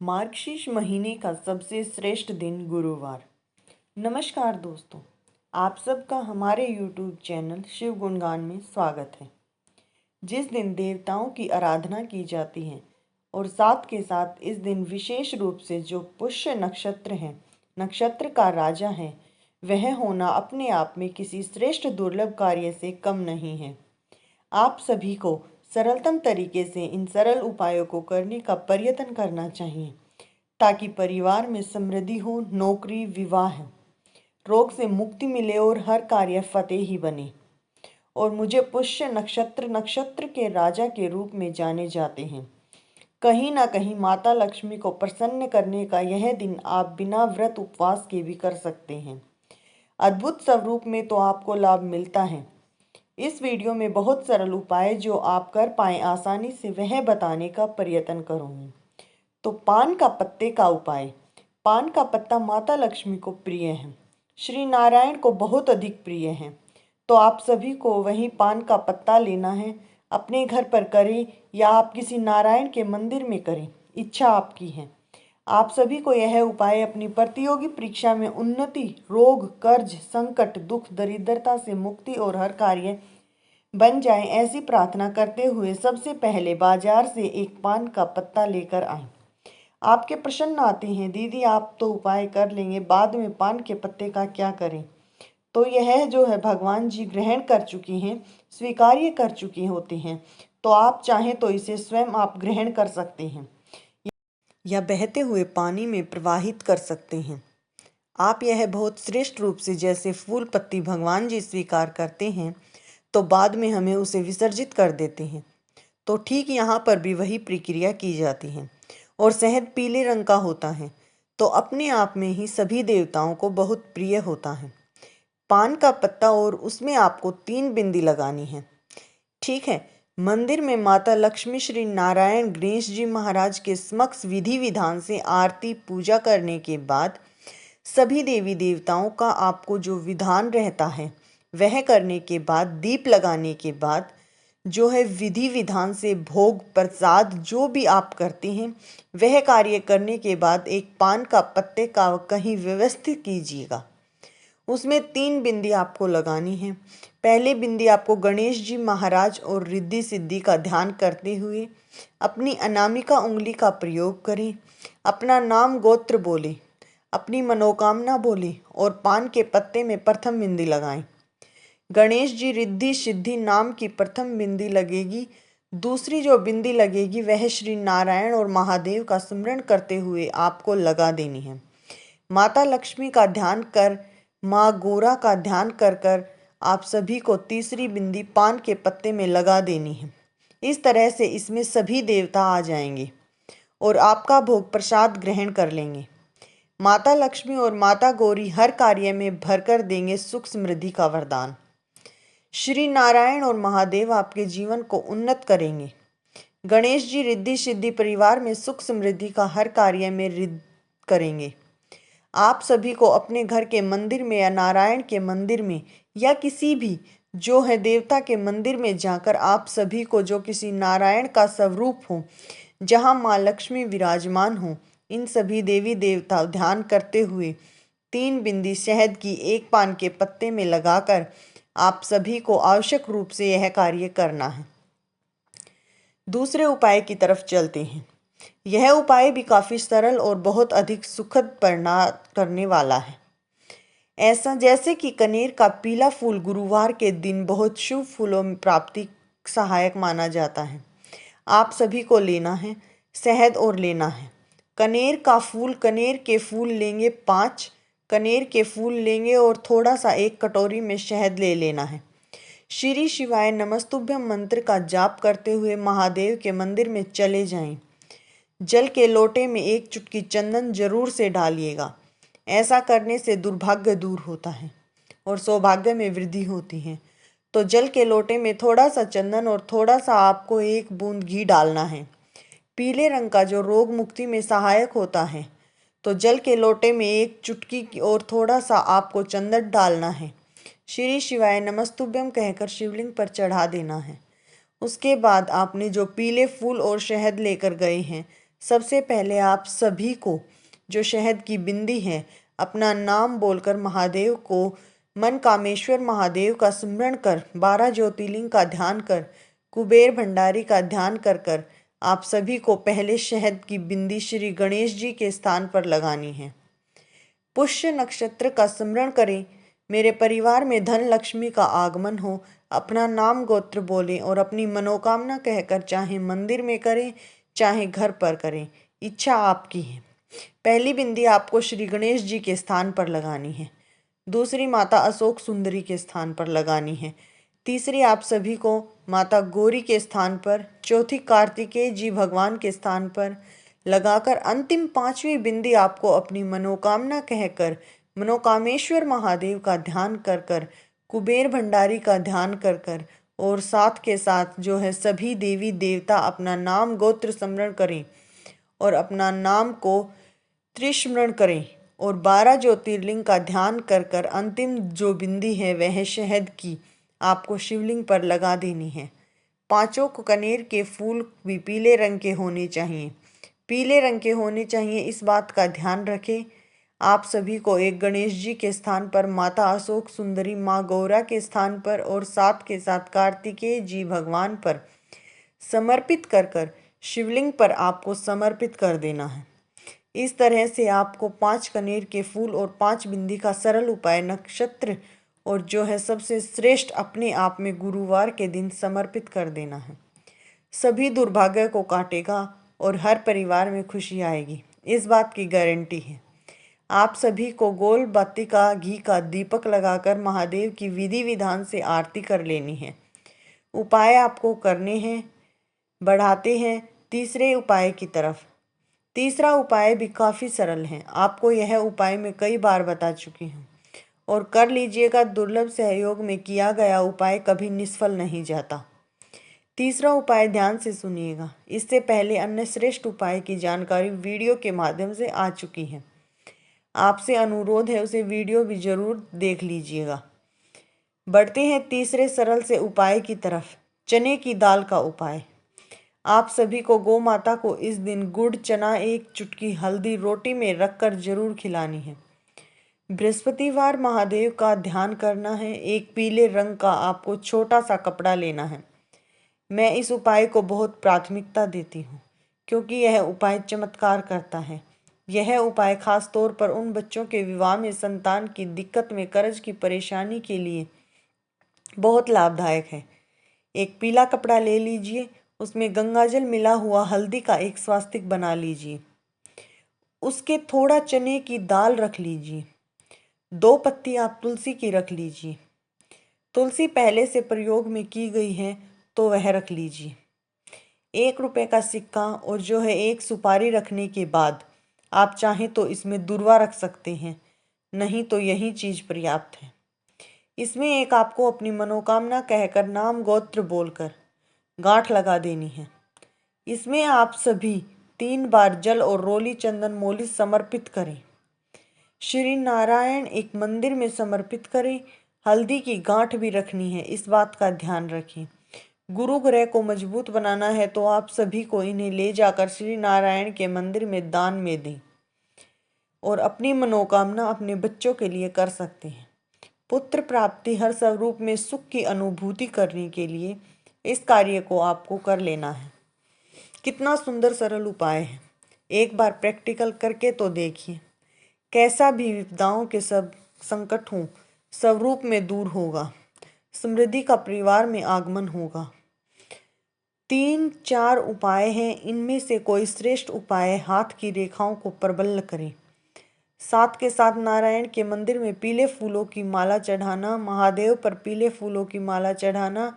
मार्गशीर्ष महीने का सबसे श्रेष्ठ दिन गुरुवार। नमस्कार दोस्तों, आप सबका हमारे YouTube चैनल शिव गुणगान में स्वागत है। जिस दिन देवताओं की आराधना की जाती है और साथ के साथ इस दिन विशेष रूप से जो पुष्य नक्षत्र है, नक्षत्र का राजा है, वह होना अपने आप में किसी श्रेष्ठ दुर्लभ कार्य से कम नहीं है। आप सभी को सरलतम तरीके से इन सरल उपायों को करने का प्रयत्न करना चाहिए ताकि परिवार में समृद्धि हो, नौकरी, विवाह, रोग से मुक्ति मिले और हर कार्य फतेह ही बने। और मुझे पुष्य नक्षत्र के राजा के रूप में जाने जाते हैं। कहीं ना कहीं माता लक्ष्मी को प्रसन्न करने का यह दिन आप बिना व्रत उपवास के भी कर सकते हैं। अद्भुत स्वरूप में तो आपको लाभ मिलता है। इस वीडियो में बहुत सरल उपाय जो आप कर पाएं आसानी से वह बताने का प्रयत्न करूंगी। तो पान का पत्ते का उपाय। पान का पत्ता माता लक्ष्मी को प्रिय है, श्री नारायण को बहुत अधिक प्रिय है। तो आप सभी को वही पान का पत्ता लेना है। अपने घर पर करें या आप किसी नारायण के मंदिर में करें, इच्छा आपकी है। आप सभी को यह उपाय अपनी प्रतियोगी परीक्षा में उन्नति, रोग, कर्ज, संकट, दुख, दरिद्रता से मुक्ति और हर कार्य बन जाए ऐसी प्रार्थना करते हुए सबसे पहले बाजार से एक पान का पत्ता लेकर आएं। आपके प्रश्न आते हैं, दीदी आप तो उपाय कर लेंगे, बाद में पान के पत्ते का क्या करें? तो यह जो है भगवान जी ग्रहण कर चुके हैं, स्वीकार्य कर चुके होते हैं। तो आप चाहें तो इसे स्वयं आप ग्रहण कर सकते हैं या बहते हुए पानी में प्रवाहित कर सकते हैं। आप यह बहुत श्रेष्ठ रूप से जैसे फूल पत्ती भगवान जी स्वीकार करते हैं तो बाद में हमें उसे विसर्जित कर देते हैं। तो ठीक यहाँ पर भी वही प्रक्रिया की जाती है। और शहद पीले रंग का होता है तो अपने आप में ही सभी देवताओं को बहुत प्रिय होता है। पान का पत्ता और उसमें आपको 3 बिंदी लगानी है। ठीक है। मंदिर में माता लक्ष्मी, श्री नारायण, गणेश जी महाराज के समक्ष विधि विधान से आरती पूजा करने के बाद सभी देवी देवताओं का आपको जो विधान रहता है वह करने के बाद, दीप लगाने के बाद जो है विधि विधान से भोग प्रसाद जो भी आप करते हैं वह कार्य करने के बाद एक पान का पत्ते का कहीं व्यवस्थित कीजिएगा। उसमें 3 बिंदी आपको लगानी है। पहले बिंदी आपको गणेश जी महाराज और रिद्धि सिद्धि का ध्यान करते हुए अपनी अनामिका उंगली का प्रयोग करें। अपना नाम गोत्र बोले, अपनी मनोकामना बोले और पान के पत्ते में प्रथम बिंदी लगाएं। गणेश जी रिद्धि सिद्धि नाम की प्रथम बिंदी लगेगी। दूसरी जो बिंदी लगेगी वह श्री नारायण और महादेव का स्मरण करते हुए आपको लगा देनी है। माता लक्ष्मी का ध्यान कर, माँ गोरा का ध्यान कर कर आप सभी को तीसरी बिंदी पान के पत्ते में लगा देनी है। इस तरह से इसमें सभी देवता आ जाएंगे और आपका भोग प्रसाद ग्रहण कर लेंगे। माता लक्ष्मी और माता गौरी हर कार्य में भरकर देंगे सुख समृद्धि का वरदान। श्री नारायण और महादेव आपके जीवन को उन्नत करेंगे। गणेश जी रिद्धि सिद्धि परिवार में सुख समृद्धि का हर कार्य में रिद्ध करेंगे। आप सभी को अपने घर के मंदिर में या नारायण के मंदिर में या किसी भी जो है देवता के मंदिर में जाकर आप सभी को जो किसी नारायण का स्वरूप हो, जहाँ माँ लक्ष्मी विराजमान हो, इन सभी देवी देवता ध्यान करते हुए 3 बिंदी शहद की एक पान के पत्ते में लगाकर आप सभी को आवश्यक रूप से यह कार्य करना है। दूसरे उपाय की तरफ चलते हैं। यह उपाय भी काफ़ी सरल और बहुत अधिक सुखद परिणाम करने वाला है। ऐसा जैसे कि कनेर का पीला फूल गुरुवार के दिन बहुत शुभ फूलों में प्राप्ति सहायक माना जाता है। आप सभी को लेना है शहद और लेना है कनेर का फूल। कनेर के फूल लेंगे 5 कनेर के फूल लेंगे और थोड़ा सा एक कटोरी में शहद ले लेना है। श्री शिवाय नमस्तुभ्यम मंत्र का जाप करते हुए महादेव के मंदिर में चले जाएं। जल के लोटे में 1 चुटकी चंदन जरूर से डालिएगा। ऐसा करने से दुर्भाग्य दूर होता है और सौभाग्य में वृद्धि होती है। तो जल के लोटे में थोड़ा सा चंदन और थोड़ा सा आपको 1 बूंद घी डालना है। पीले रंग का जो रोग मुक्ति में सहायक होता है। तो जल के लोटे में 1 चुटकी और थोड़ा सा आपको चंदन डालना है। श्री शिवाय नमस्तुभ्यम कहकर शिवलिंग पर चढ़ा देना है। उसके बाद आपने जो पीले फूल और शहद लेकर गए हैं सबसे पहले आप सभी को जो शहद की बिंदी है, अपना नाम बोलकर महादेव को, मन कामेश्वर महादेव का स्मरण कर, 12 ज्योतिर्लिंग का ध्यान कर, कुबेर भंडारी का ध्यान कर कर आप सभी को पहले शहद की बिंदी श्री गणेश जी के स्थान पर लगानी है। पुष्य नक्षत्र का स्मरण करें, मेरे परिवार में धन लक्ष्मी का आगमन हो। अपना नाम गोत्र बोलें और अपनी मनोकामना कहकर चाहे मंदिर में करें चाहे घर पर करें, इच्छा आपकी है। पहली बिंदी आपको श्री गणेश जी के स्थान पर लगानी है, दूसरी माता अशोक सुंदरी के स्थान पर लगानी है, तीसरी आप सभी को माता गौरी के स्थान पर, चौथी कार्तिकेय जी भगवान के स्थान पर लगाकर अंतिम 5वीं बिंदी आपको अपनी मनोकामना कहकर मनोकामेश्वर महादेव का ध्यान कर कर, कुबेर भंडारी का ध्यान कर कर और साथ के साथ जो है सभी देवी देवता अपना नाम गोत्र स्मरण करें और अपना नाम को त्रिस्मरण करें और 12 ज्योतिर्लिंग का ध्यान कर कर अंतिम जो बिंदी है वह शहद की आपको शिवलिंग पर लगा देनी है। 5 कनेर के फूल भी पीले रंग के होने चाहिए, पीले रंग के होने चाहिए, इस बात का ध्यान रखें। आप सभी को एक गणेश जी के स्थान पर, माता अशोक सुंदरी माँ गौरा के स्थान पर और साथ के साथ कार्तिकेय जी भगवान पर समर्पित कर कर शिवलिंग पर आपको समर्पित कर देना है। इस तरह से आपको 5 कनेर के फूल और 5 बिंदी का सरल उपाय नक्षत्र और जो है सबसे श्रेष्ठ अपने आप में गुरुवार के दिन समर्पित कर देना है। सभी दुर्भाग्य को काटेगा और हर परिवार में खुशी आएगी, इस बात की गारंटी है। आप सभी को गोल बत्ती का घी का दीपक लगाकर महादेव की विधि विधान से आरती कर लेनी है। उपाय आपको करने हैं, बढ़ाते हैं तीसरे उपाय की तरफ। तीसरा उपाय भी काफ़ी सरल है, आपको यह उपाय मैं कई बार बता चुकी हूँ और कर लीजिएगा। दुर्लभ सहयोग में किया गया उपाय कभी निष्फल नहीं जाता। तीसरा उपाय ध्यान से सुनिएगा, इससे पहले अन्य श्रेष्ठ उपाय की जानकारी वीडियो के माध्यम से आ चुकी है। आपसे अनुरोध है उसे वीडियो भी जरूर देख लीजिएगा। बढ़ते हैं तीसरे सरल से उपाय की तरफ, चने की दाल का उपाय। आप सभी को गौ माता को इस दिन गुड़, चना, 1 चुटकी हल्दी रोटी में रखकर जरूर खिलानी है। बृहस्पतिवार महादेव का ध्यान करना है। एक पीले रंग का आपको छोटा सा कपड़ा लेना है। मैं इस उपाय को बहुत प्राथमिकता देती हूँ क्योंकि यह उपाय चमत्कार करता है। यह उपाय खास तौर पर उन बच्चों के विवाह में, संतान की दिक्कत में, कर्ज की परेशानी के लिए बहुत लाभदायक है। एक पीला कपड़ा ले लीजिए, उसमें गंगाजल मिला हुआ हल्दी का एक स्वास्तिक बना लीजिए, उसके थोड़ा चने की दाल रख लीजिए, 2 पत्ती आप तुलसी की रख लीजिए। तुलसी पहले से प्रयोग में की गई है तो वह रख लीजिए। 1 रुपये का सिक्का और जो है 1 सुपारी रखने के बाद आप चाहें तो इसमें दुर्वा रख सकते हैं, नहीं तो यही चीज़ पर्याप्त है। इसमें एक आपको अपनी मनोकामना कहकर नाम गोत्र बोलकर गांठ लगा देनी है। इसमें आप सभी 3 बार जल और रोली चंदन मोली समर्पित करें। श्री नारायण एक मंदिर में समर्पित करें। हल्दी की गांठ भी रखनी है, इस बात का ध्यान रखें। गुरु ग्रह को मजबूत बनाना है तो आप सभी को इन्हें ले जाकर श्री नारायण के मंदिर में दान में दें और अपनी मनोकामना अपने बच्चों के लिए कर सकते हैं। पुत्र प्राप्ति हर स्वरूप में सुख की अनुभूति करने के लिए इस कार्य को आपको कर लेना है। कितना सुंदर सरल उपाय है, एक बार प्रैक्टिकल करके तो देखिए। कैसा भी विपदाओं के सब संकट हों, स्वरूप में दूर होगा, समृद्धि का परिवार में आगमन होगा। 3-4 उपाय हैं, इनमें से कोई श्रेष्ठ उपाय हाथ की रेखाओं को प्रबल करें। साथ के साथ नारायण के मंदिर में पीले फूलों की माला चढ़ाना, महादेव पर पीले फूलों की माला चढ़ाना,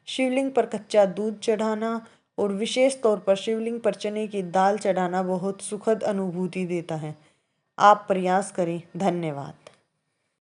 शिवलिंग पर कच्चा दूध चढ़ाना और विशेष तौर पर शिवलिंग पर चने की दाल चढ़ाना बहुत सुखद अनुभूति देता है। आप प्रयास करें। धन्यवाद।